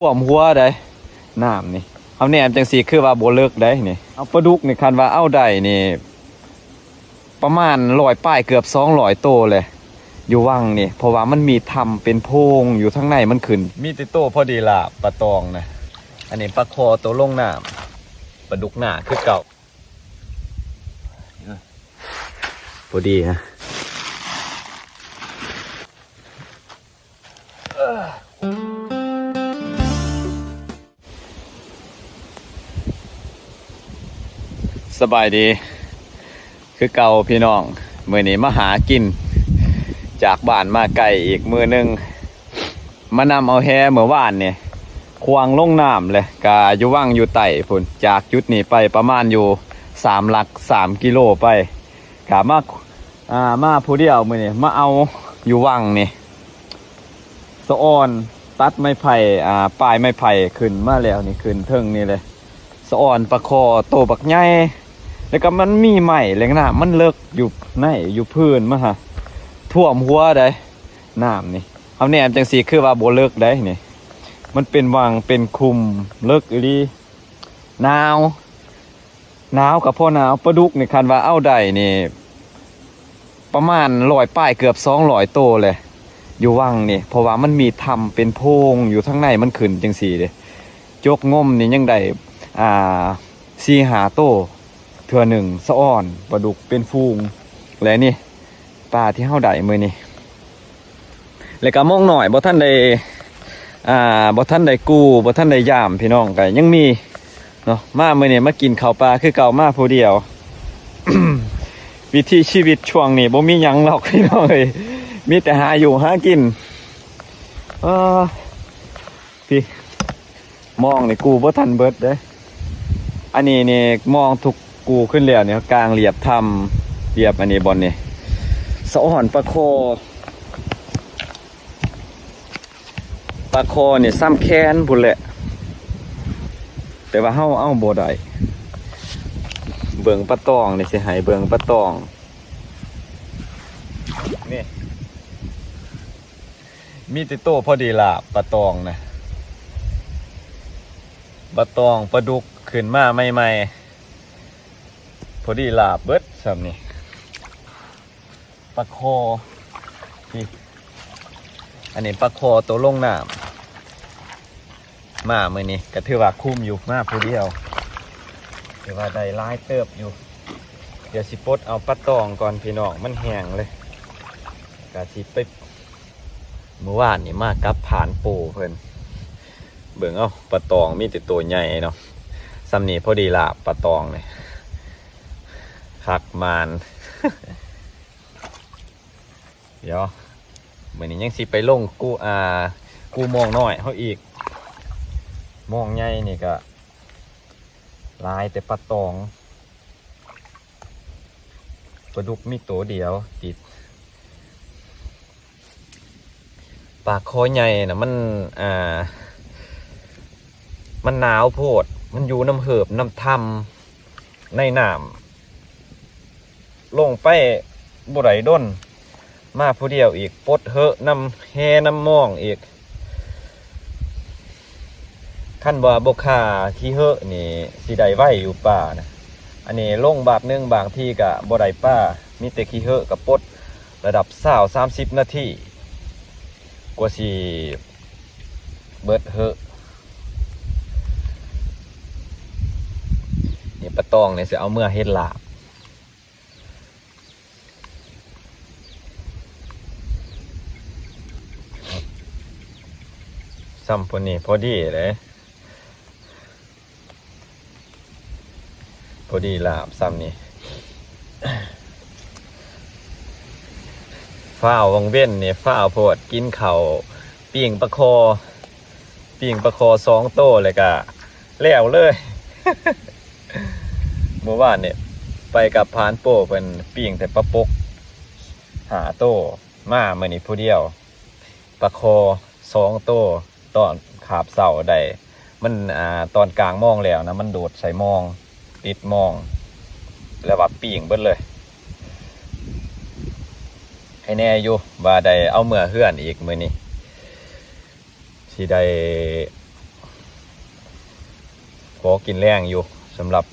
ท่วมหัวได้น้ำนี่เอาแหนมจังสีคือว่าบ่เลิกได้นี่เอาปลาดุกนี่คันว่าเอาได้นี่ประมาณ100ป้ายเกือบ200โตเลยอยู่วังนี่เพราะว่ามันมีทำเป็นโพรงอยู่ข้างในมันขึ้นมีติโตพอดีล่ะปลาตองนะอันนี้ปลาคอตัวลงน้ำปลาดุกหน้าคือเก่าพอดีนะสบายดีคือเก่าพี่น้องมื้อนี้มาหากินจากบ้านมาไกลอีกมื้อนึงมานำเอาแฮเมื่อวานเนี่ยควางลงน้ำเลยกะอยู่ว่างอยู่ไต่พุ่นจากจุดนี้ไปประมาณอยู่3 หลัก 3 กิโลไปกะมาผู้เดียวมื้อนี้มาเอาอยู่ว่างนี่สะออนตัดไม้ไผ่ปลายไม้ไผ่ขึ้นมาแล้วนี่ขึ้นเทิงนี่เลยสะออนปลาคอโตบักใหญ่แล้วก็มันมีใหม่แหล่งน้ำมันเลิกอยู่ในอยู่พื้นมาฮะท่วมหัวได้น้ำนี่เอาแหนมจังสีคือว่าบ่เลิกได้นี่มันเป็นวังเป็นคุมเลิกอีหลีหนาวกับพ่อหนาวปลาดุกนี่คันว่าเอาได้นี่ประมาณ100ป้ายเกือบ200โตเลยอยู่วังนี่เพราะว่ามันมีทำเป็นโพรงอยู่ข้างในมันขึ้นจังสีเลยจกงมนี่ยังได้4-5โตเทื่อหนึ่งสะอ้อนปลาดุกเป็นฟูงและนี่ปลาที่เฮาได้มื้อนี้แล้วก็มองหน่อยบ่ทันได้บ่ทันได้กู้บ่ทันได้ยามพี่น้องก็ยังมีเนาะมามื้อนี้มากินข้าวปลาคือเก่ามาผู้เดียว วิถีชีวิตช่วงนี้บ่มีหยังหรอกพี่น้องเอ้ยมีแต่หาอยู่หากินพี่มองนี่กูบ่ทันเบิดเด้อันนี้นี่มองทุกกูขึ้นแล้วเนี่ยกลางเรียบทำเรียบอันนี้บอลนี่สะอ่อนปลาคอเนี่ยซ้ำแค้นพุ่นแหละแต่ว่าเฮาเอาบ่ได้เบิ่งปลาตองนี่สิให้เบิ่งปลาตองนี่มีติโตพอดีล่ะปลาตองนะปลาตองปลาดุกขึ้นมาใหม่พอดีลาบเบิดซ้ำนี่ปลาคอนี่อันนี้ปลาคอตัวลงน้ำมาเมื่อนี้ก็ถือว่าคุ้มอยู่มาผู้เดียวถือว่าได้หลายเติบอยู่เดี๋ยวสิปลดเอาปลาตองก่อนพี่น้องมันแห้งเลยก็สิไปเมื่อวานนี่มากับผ่านปูเพิ่นเบิ่งเอาปลาตองมีแต่ตัวใหญ่เนาะซ้ำนี่พอดีลาบปลาตองเลยคักมาน เดี๋ยวเหมือนนี้ยังสิไปลงกูมองน้อยเขาอีกมองใหญ่นี่ก็ลายแต่ปลาตองปลาดุกมีตัวเดียวติดปลาคอใหญ่นะมันหนาวโพดมันอยู่น้ำเหือบน้ำถ้ำในน้ำลงไปบุไรด้นมาผู้เดียวอีกปดเหอะน้ำแฮน้ำมองอีกขั้นว่าบกขาขี้เหอะนี่สีใดไหวอยู่ป่านะอันนี้ลงบาทนึงบางที่กะบ่ได้ป่ามีแต่ขี้เหอะกับปดระดับ30 นาทีกว่าสีเบิดเหอะนี่ปลาตองเนี่ยจะเอาเมื่อเฮ็ดลาบซ้ำพอนี่พอดีเลยพอดีลาบซ้ำนี่ฝ้าววังเว้นเนี่ยฝ้าวโพดกินเข่าปิ่งปลาคอ2 โตเลยกะแล้วเลย เมื่อวานเนี่ยไปกับพานโป้เป็นปิ่งแต่ปลาปก5 โตมาเมื่อนี้ผู้เดียวปลาคอ2 โตตอนขาบเสาได้มันตอนกลางมองแล้วนะมันโดดใส่มองติดมองแล้วว่าปิ่งเบิดเลยให้แน่อยู่ว่าได้เอาเมื่อเฮือนอีกมื้อนี้สิได้ กินแรงอยู่สำหรับ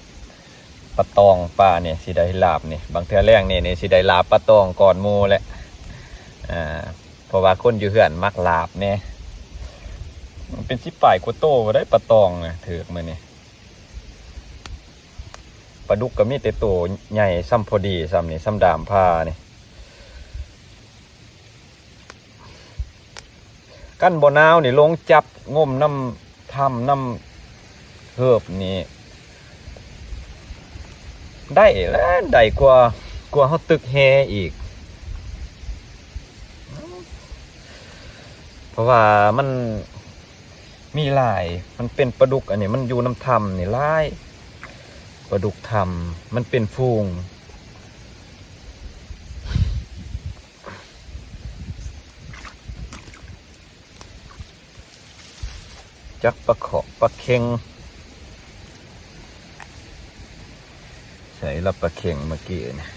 ปลาตองป้าเนี่ยสิได้ลาบนี่บางเทื่อแรงนี่สิได้ลาบปลาตองก่อนหมู่แหละเพราะว่าคนอยู่เฮือนมักลาบเนี่ยมันเป็นสิป่ายกว่าโตบ่ได้ปลาตองนะถือกมื้อนี้ปลาดุกก็มีแต่โตใหญ่ซ้ำพอดีซ้ำนี่ซ้ำดามผ้านี่กั้นบ่นาวนี่ลงจับงมน้ำทำน้ำเหิบนี่ได้แล้วได้กว่าเขาตึกแฮอีกเพราะว่ามันมีหลายมันเป็นปลาดุกอันนี้มันอยู่น้ำทำนี่หลายปลาดุกทำมันเป็นฟูงจักปลาขอปลาเค็งใส่ละปลาเค็งเมื่อกี้เนี่ย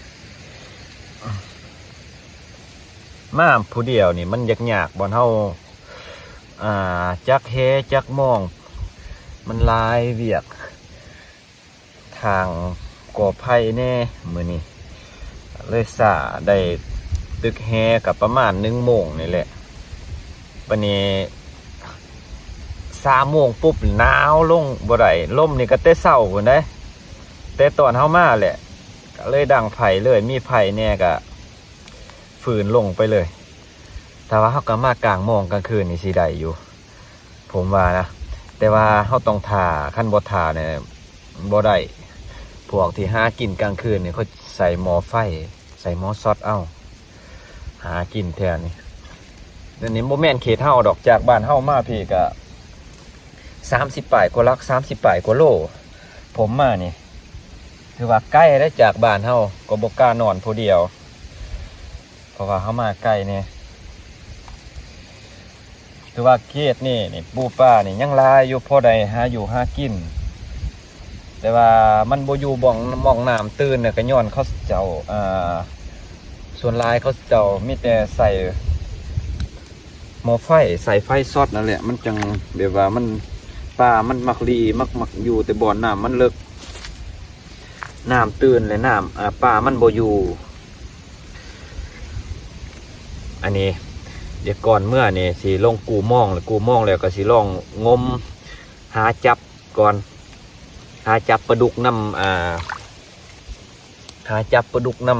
มาผู้เดียวนี่มันยากบอนเฮาจักเฮจักมองมันลายเวียกทางก่อไผ่แน่มื้อนี้เลยสาได้ตึกแฮกับประมาณ1 โมงนี่แหละปานนี้3 โมงปุ๊บหนาวลงบ่ได้ลมนี่ก็แต่เช้าพุ่นเด้แต่ตอนเฮามาแหละก็เลยดังไผ่เลยมีไผ่แน่ก็ฝืนลงไปเลยแต่ว่าเฮาก็มากลางโมงกลางคืนนี่สิได้อยู่ผมว่านะแต่ว่าเฮาต้องท่าคันบ่ท่าเนี่ยบ่ได้พวกที่หากินกลางคืนนี่เขาใส่หม้อไฟใส่หม้อซอสเอาหากินแทนนี่เดี๋ยวนี้บ่แม่นเขตเฮาดอกจากบ้านเฮามาพี่ก็30 ปลายกว่าลัก30 ปลายกว่าโลผมมานี่ถือว่าใกล้ได้จากบ้านเฮาก็บ่กล้านอนผู้เดียวเพราะว่าเฮามาใกล้เนี่ยถือว่าเขตนี่ปูป้านี่ยังลายอยู่พอได้หาอยู่หากินแต่ว่ามันบ่อยู่บ่องมองน้ำตื่นเนี่ยก็ย้อนเขาเจ้าส่วนลายเขาเจ้ามีแต่ใส่หม้อไฟใส่ไฟซอดนั่นแหละมันจังแบบว่ามันปลามันมักลีมักอยู่แต่บ่อน้ำมันเลิกน้ำตื่นเลยน้ำปลามันบ่อยู่อันนี้เดี๋ยวก่อนเมื่อนี่สิลงกูมองแล้วก็สิลองงมหาจับก่อนหาจับปลาดุกน้ำหาจับปลาดุกน้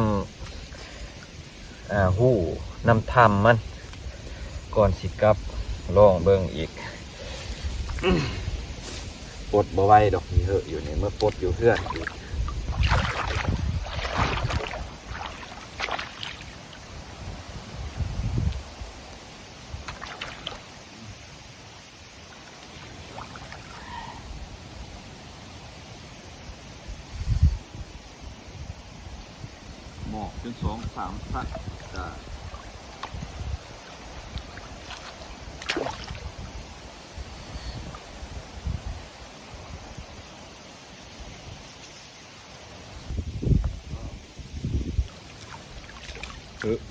ำหู้น้ำทำมันก่อนสิกับลองเบิ่งอีกปลดบ่ไหวดอกนี่เหอะอยู่นี่เมื่อปลดอยู่เพื่อนหมอกจน2-3 พักจ้า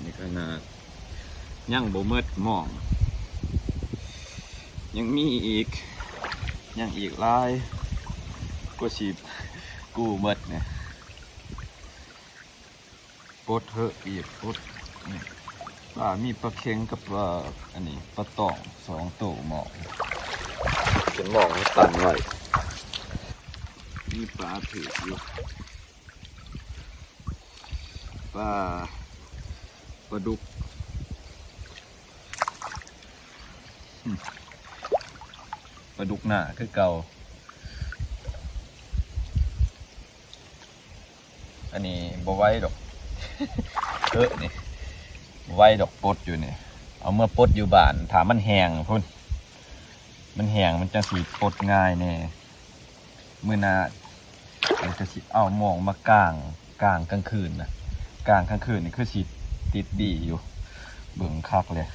นี่ขนาดยังบ่เมิดหมองยังมีอีกยังอีกหลายกว่าสิบกูเมิดเนี่ยปลดเถอะอีกปลดนี่มีปลาเค็งกับปลาอันนี้ปลาตอง2 ตัวหมองเป็นหมองตันไว้มีปลาถืออยู่ปลาดุกปลาดุกหน้าคือเก่าอันนี้บ่ไว้ดอกนี่ไว้ดอกปดอยู่นี่เอาเมื่อปดอยู่บ้านถามมันแห้งพุ่นมันแห้งมันจะสีปดง่ายแน่มื้อหน้ามันจะสิเอาหมองมากลางกลางคืนนะกลางคืนนี่คือสิติดดีอยู่เบิ่งคักเลย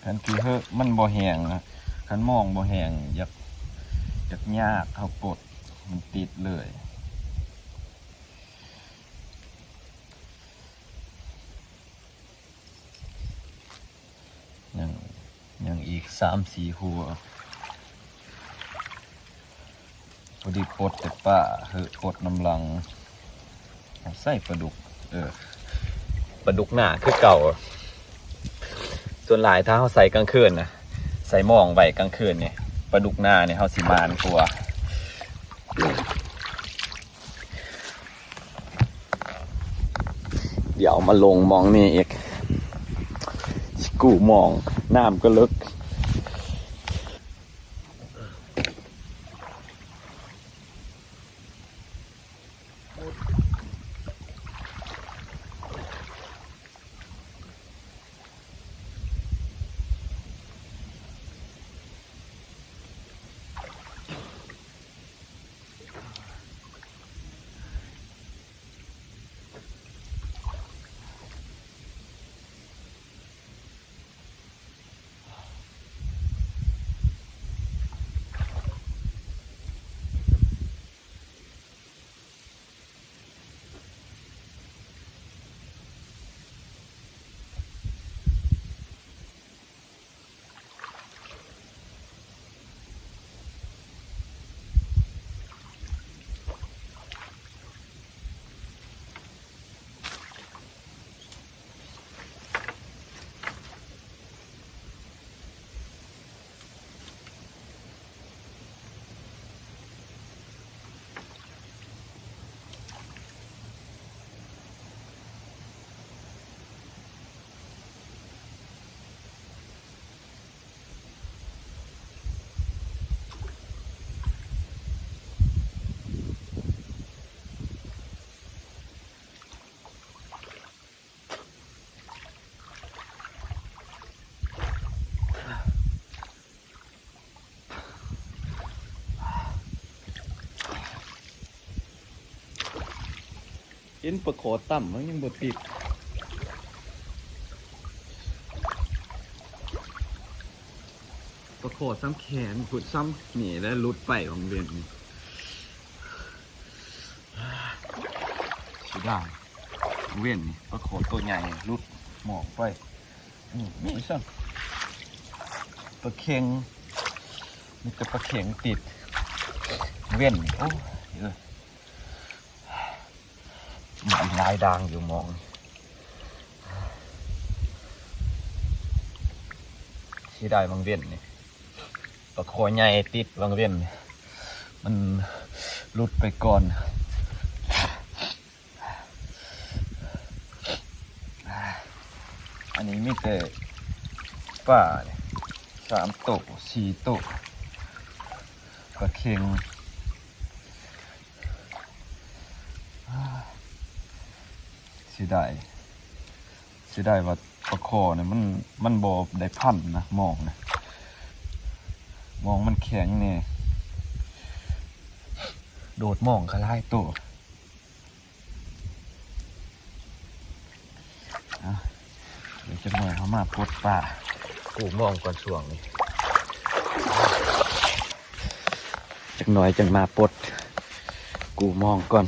คันคือเฮ้มันบ่แห้งนะคันมองบ่แห้งอยากยากเขาปลดมันติดเลย อีก3-4หัวพอดีปลดแต่ป้าปลดน้ำลังใส่ปลาดุกปลาดุกหน้าคือเก่าส่วนหลายถ้าเขาใส่กลางคืนนะใส่หม้องไว้กลางคืนเนี่ยปลาดุกหน้าเนี่ยเขาสิมานกลัวเดี๋ยวมาลงมองนี่อีกกูมองน้ำก็ลึกเห็นปลาขอต่ำมันยังบ่ติดปลาขอซ้ำแขนขุดซ้ำหนีแล้วลุดไปของเรียนนี่สิได้เวียนนี่ปลาขอตัวใหญ่ลุดหมอกไปนี่ซ้ำปลาเค็งมีแต่ปลาเค็งติดเวียนนี่โอ้ยมันลายด่างอยู่มองที่ได้บางเวียนนี่ปลาคอใหญ่ติดบางเวียนมันหลุดไปก่อนอันนี้มีแต่ป่า3 โต๊ะ 4 โต๊ะปลาเค็งเสียดายว่าปลาคอเนี่ยมันบ่ได้พันนะมองมันแข็งเนี่ยโดดมองคล้ายตัวเดี๋ยวจะหน่อยเขามาปลดปลากูมองก่อนช่วงนี้จักหน่อยจังมาปลดกูมองก่อน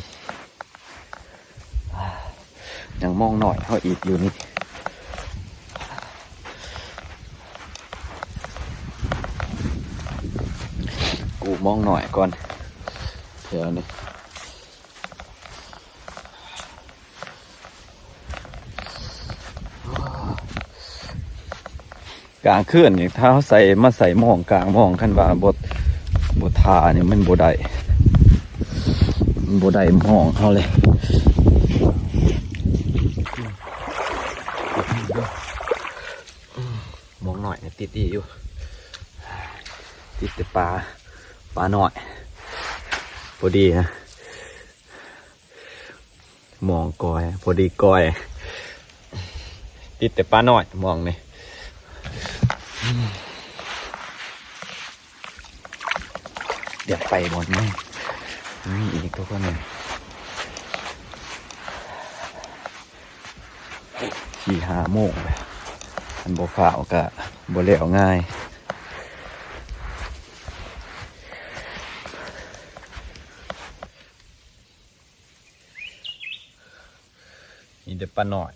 ยังมองหน่อยเขาอีกอยู่นี่กูมองหน่อยก่อนเดี๋ยวนี้กลางคืนนี่ถ้าเขาใส่มาใส่มองกลางมองคันว่าบทาเนี่ยมันบได้มองเขาเลยมองหน่อยเนี่ยติดอยู่ติดแต่ปลาหน่อยพอดีนะมองกอยพอดีกอยติดแต่ปลาหน่อยมองนี่เดี๋ยวไปหมดไหมนี่อีกตัวนึง4-5 โมงอันบ่ฝ่าวกะบ่เลี้ยวง่ายนี่เดี๋ยวปลาหน่อย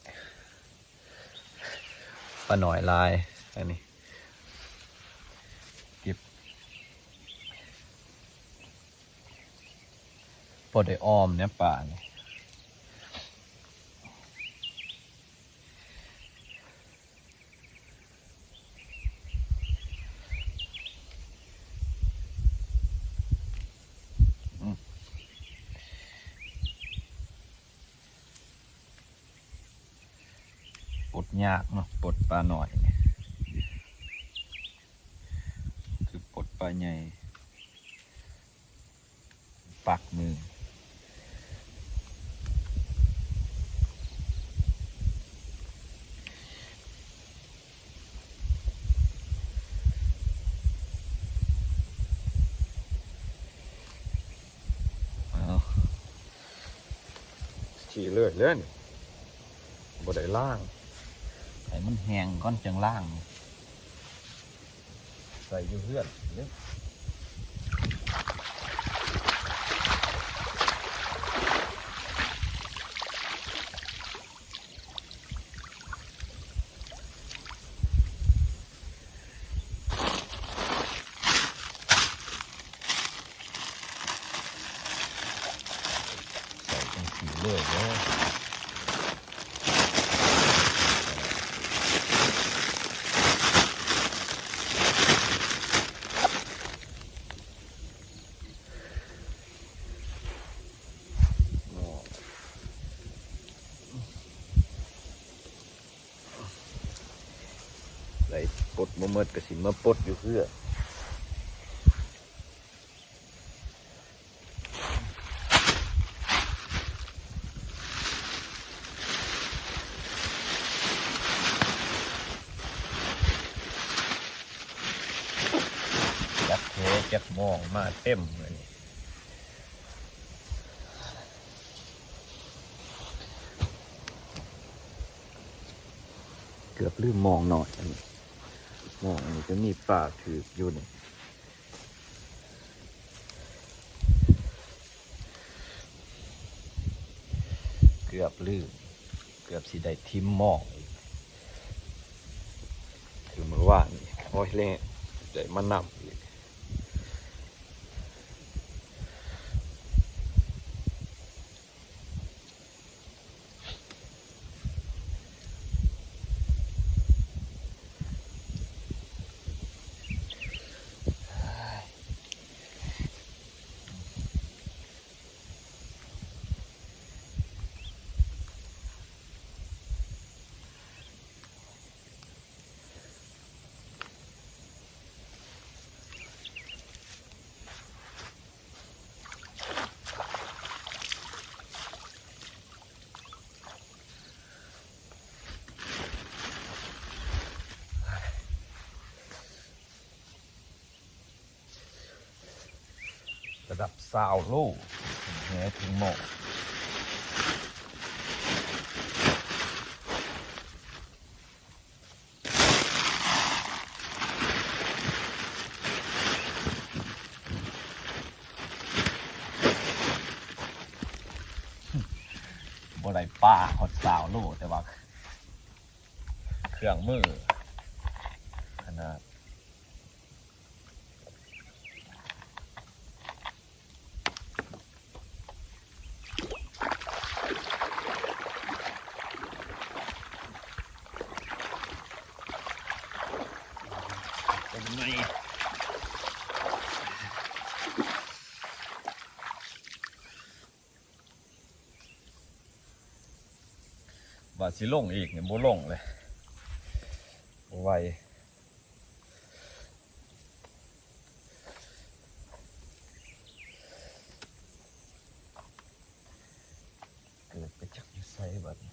ลายอันนี้ พอได้ออมเนี่ยป่านี่ปลดยากเนาะปลดปลาหน่อยคือปลดปลาใหญ่ปักมือขี่เลื่อยเลื่อนบ่ได้ล่างให้มันแห้งก้อนจังล่างใส่อยู่เพื่อนเนี่ยใส่จังขี่เลื่อยเลยปลดมาเมื่อกระสิมาปลดอยู่เพื่อจับเทจับมองมาเต็มเลยเกือบลืมมองหน่อยมองนี่จะมีปลาถืออยู่นี่เกือบลืมเกือบสิได้ทิมมองถือมือว่านี่โอ้ยเล่ได้มานำอีกระดับซาวโลแหถึงหมอกบ่ได้ป้าหดซาวโลแต่ว่าเครื่องมือขนาดเป็นไงว่าสิลงอีกเนี่ยบ่ลงเลยบ่ไหวเกิดไปจักอยู่ไสบัดนี้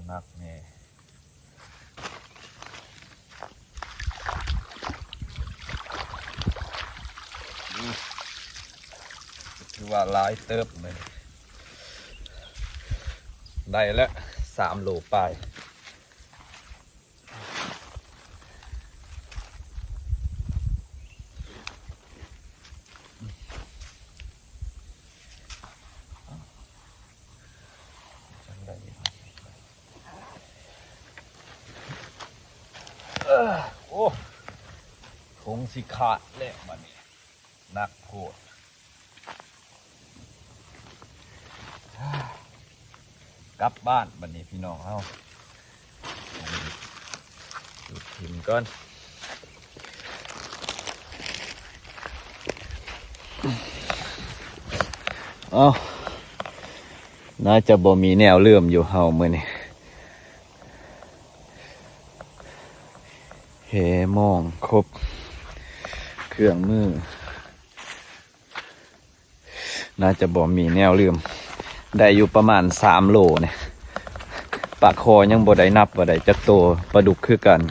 นักแน่คือว่าลายเติบเลยได้แล้ว3 โลไปโอ้คงสิขาดเลยมันนี่นักโคตรกลับบ้านบัดนี้พี่น้องเฮาจุดถิ่มก่อนน่าจะบ่มีแนวเลื่อมอยู่เฮามื้อนี้เฮมองครบเครื่องมือน่าจะบ่มีแนวเลื่อมได้อยู่ประมาณ3 โลเนี่ยปากคอยังบ่ได้นับบ่ได้จักโตปลาดุกคือกัน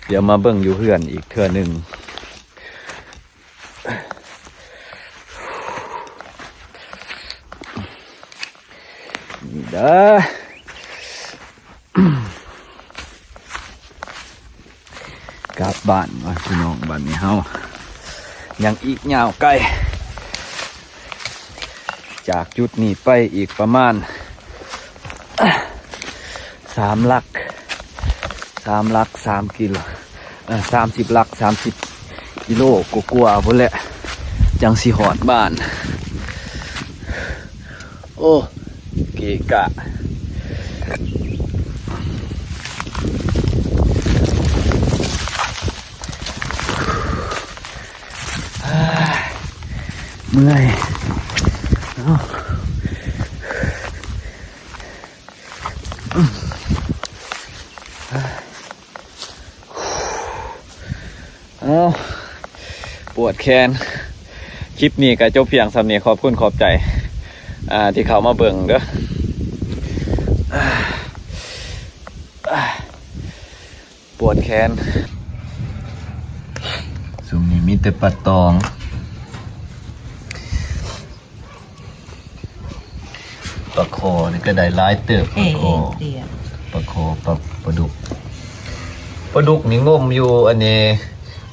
เดี๋ยวมาเบิ่งอยู่เฮือนอีกเทื่อหนึ่งนี่เด้อกลับบ้านว่าพี่น้องบ้านนี้เฮายังอีกยาวไกลจากจุดนี้ไปอีกประมาณ3 ลัก3 กิโล30 ลัก30 กิโลกว่าๆพุ่นแหละจังสิหอดบ้านโอ้เกะกะเมื่อยปวดแขนคลิปนี้ก็จบเพียงสำเนียงขอบคุณขอบใจที่เขามาเบิ่งเด้อปวดแขนซุมนี้มีแต่ปลาตองปลาคอนี่ก็ได้หลายเติบปลาคอปลาดุกนี่งมอยู่อันนี้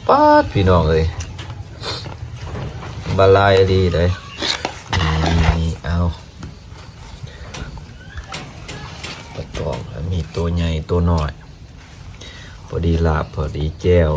ป๊าดพี่น้องเลยบาลายดีเลยนี่เอาปลาตองมีตัวใหญ่ตัวน้อยพอดีลาบพอดีแก้ว